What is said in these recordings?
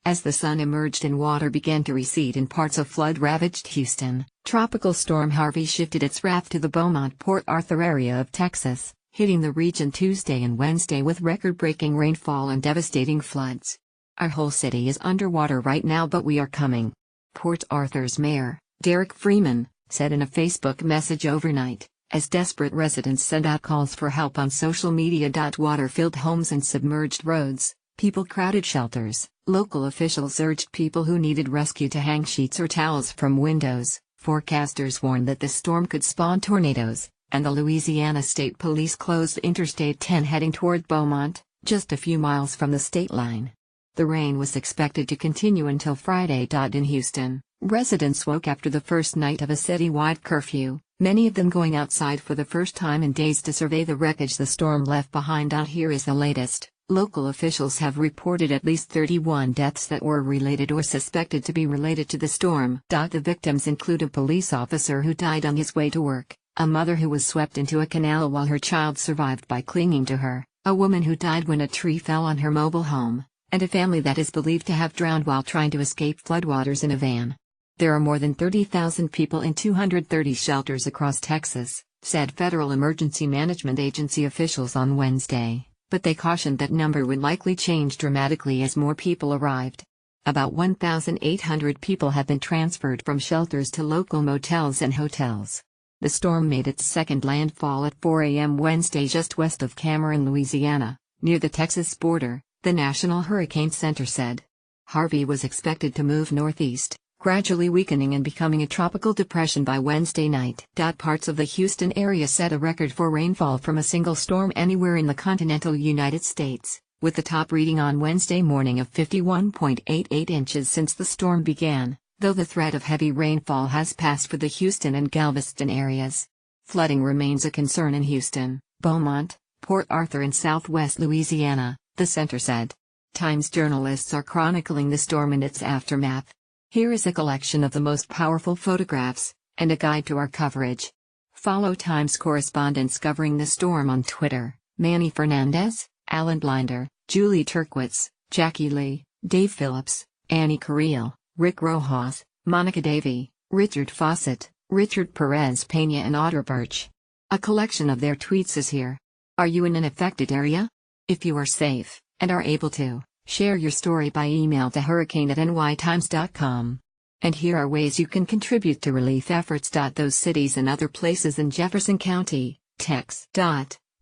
As the sun emerged and water began to recede in parts of flood-ravaged Houston, Tropical Storm Harvey shifted its wrath to the Beaumont-Port Arthur area of Texas, hitting the region Tuesday and Wednesday with record-breaking rainfall and devastating floods. "Our whole city is underwater right now, but we are coming," Port Arthur's mayor, Derek Freeman, said in a Facebook message overnight, as desperate residents sent out calls for help on social media. Water-filled homes and submerged roads, people crowded shelters. Local officials urged people who needed rescue to hang sheets or towels from windows. Forecasters warned that the storm could spawn tornadoes, and the Louisiana State Police closed Interstate 10 heading toward Beaumont, just a few miles from the state line. The rain was expected to continue until Friday. In Houston, residents woke after the first night of a citywide curfew, many of them going outside for the first time in days to survey the wreckage the storm left behind. Here is the latest. Local officials have reported at least 31 deaths that were related or suspected to be related to the storm. The victims include a police officer who died on his way to work, a mother who was swept into a canal while her child survived by clinging to her, a woman who died when a tree fell on her mobile home, and a family that is believed to have drowned while trying to escape floodwaters in a van. There are more than 30,000 people in 230 shelters across Texas, said Federal Emergency Management Agency officials on Wednesday, but they cautioned that number would likely change dramatically as more people arrived. About 1,800 people have been transferred from shelters to local motels and hotels. The storm made its second landfall at 4 a.m. Wednesday just west of Cameron, Louisiana, near the Texas border, the National Hurricane Center said. Harvey was expected to move northeast, gradually weakening and becoming a tropical depression by Wednesday night. Parts of the Houston area set a record for rainfall from a single storm anywhere in the continental United States, with the top reading on Wednesday morning of 51.88 inches since the storm began, though the threat of heavy rainfall has passed for the Houston and Galveston areas. Flooding remains a concern in Houston, Beaumont, Port Arthur and southwest Louisiana, the center said. Times journalists are chronicling the storm and its aftermath. Here is a collection of the most powerful photographs, and a guide to our coverage. Follow Times correspondents covering the storm on Twitter: Manny Fernandez, Alan Blinder, Julie Turkwitz, Jackie Lee, Dave Phillips, Annie Carrillo, Rick Rojas, Monica Davey, Richard Fawcett, Richard Perez Pena and Otter Birch. A collection of their tweets is here. Are you in an affected area? If you are safe, and are able to, share your story by email to hurricane@nytimes.com. And here are ways you can contribute to relief efforts. Those cities and other places in Jefferson County, Tex.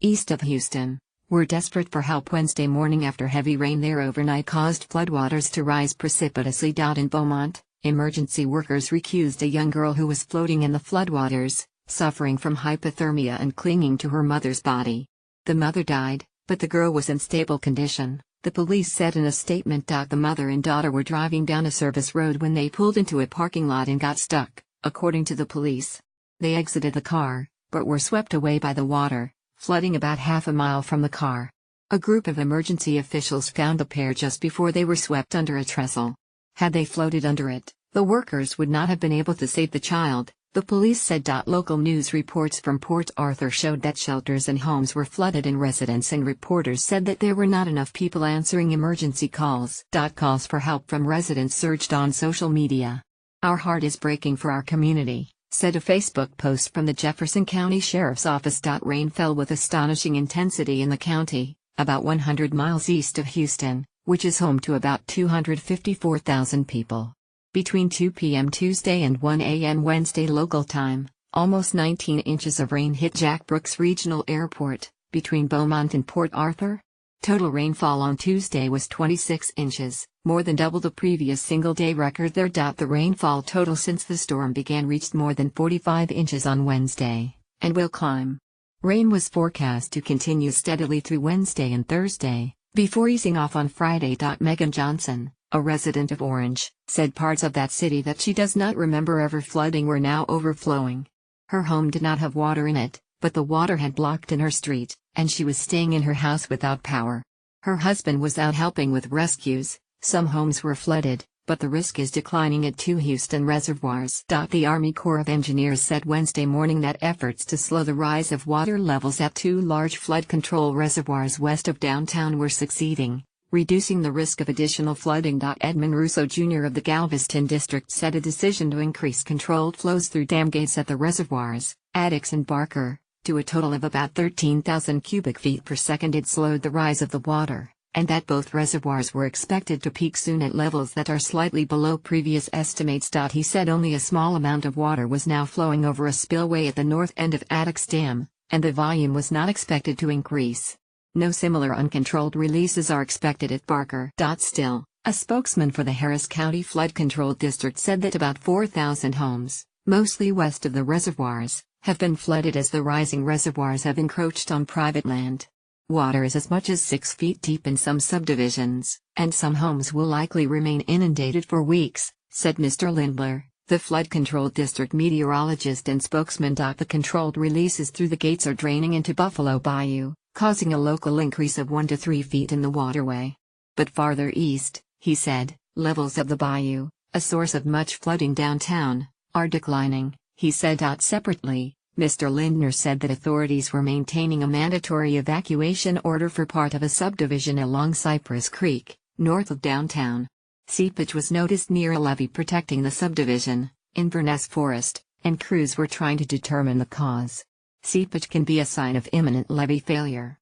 East of Houston, were desperate for help Wednesday morning after heavy rain there overnight caused floodwaters to rise precipitously. In Beaumont, emergency workers recused a young girl who was floating in the floodwaters, suffering from hypothermia and clinging to her mother's body. The mother died, but the girl was in stable condition, the police said in a statement. The mother and daughter were driving down a service road when they pulled into a parking lot and got stuck, according to the police. They exited the car, but were swept away by the water, flooding about half a mile from the car. A group of emergency officials found the pair just before they were swept under a trestle. Had they floated under it, the workers would not have been able to save the child, the police said. Local news reports from Port Arthur showed that shelters and homes were flooded and residents and reporters said that there were not enough people answering emergency calls. Calls for help from residents surged on social media. Our heart is breaking for our community, said a Facebook post from the Jefferson County Sheriff's Office. Rain fell with astonishing intensity in the county, about 100 miles east of Houston, which is home to about 254,000 people. Between 2 p.m. Tuesday and 1 a.m. Wednesday local time, almost 19 inches of rain hit Jack Brooks Regional Airport, between Beaumont and Port Arthur. Total rainfall on Tuesday was 26 inches, more than double the previous single-day record there. The rainfall total since the storm began reached more than 45 inches on Wednesday, and will climb. Rain was forecast to continue steadily through Wednesday and Thursday, before easing off on Friday. Megan Johnson, a resident of Orange, said parts of that city that she does not remember ever flooding were now overflowing. Her home did not have water in it, but the water had blocked in her street, and she was staying in her house without power. Her husband was out helping with rescues. Some homes were flooded, but the risk is declining at 2 Houston reservoirs. The Army Corps of Engineers said Wednesday morning that efforts to slow the rise of water levels at 2 large flood control reservoirs west of downtown were succeeding, reducing the risk of additional flooding. Edmund Russo Jr. of the Galveston district said a decision to increase controlled flows through dam gates at the reservoirs, Addicks and Barker, to a total of about 13,000 cubic feet per second had slowed the rise of the water, and that both reservoirs were expected to peak soon at levels that are slightly below previous estimates. He said only a small amount of water was now flowing over a spillway at the north end of Addicks Dam, and the volume was not expected to increase. No similar uncontrolled releases are expected at Barker. Still, a spokesman for the Harris County Flood Control District said that about 4,000 homes, mostly west of the reservoirs, have been flooded as the rising reservoirs have encroached on private land. Water is as much as 6 feet deep in some subdivisions, and some homes will likely remain inundated for weeks, said Mr. Lindler, the flood control district meteorologist and spokesman. The controlled releases through the gates are draining into Buffalo Bayou, causing a local increase of 1 to 3 feet in the waterway. But farther east, he said, levels of the bayou, a source of much flooding downtown, are declining, he said. Separately, Mr. Lindner said that authorities were maintaining a mandatory evacuation order for part of a subdivision along Cypress Creek, north of downtown. Seepage was noticed near a levee protecting the subdivision, Inverness Forest, and crews were trying to determine the cause. Seepage can be a sign of imminent levee failure.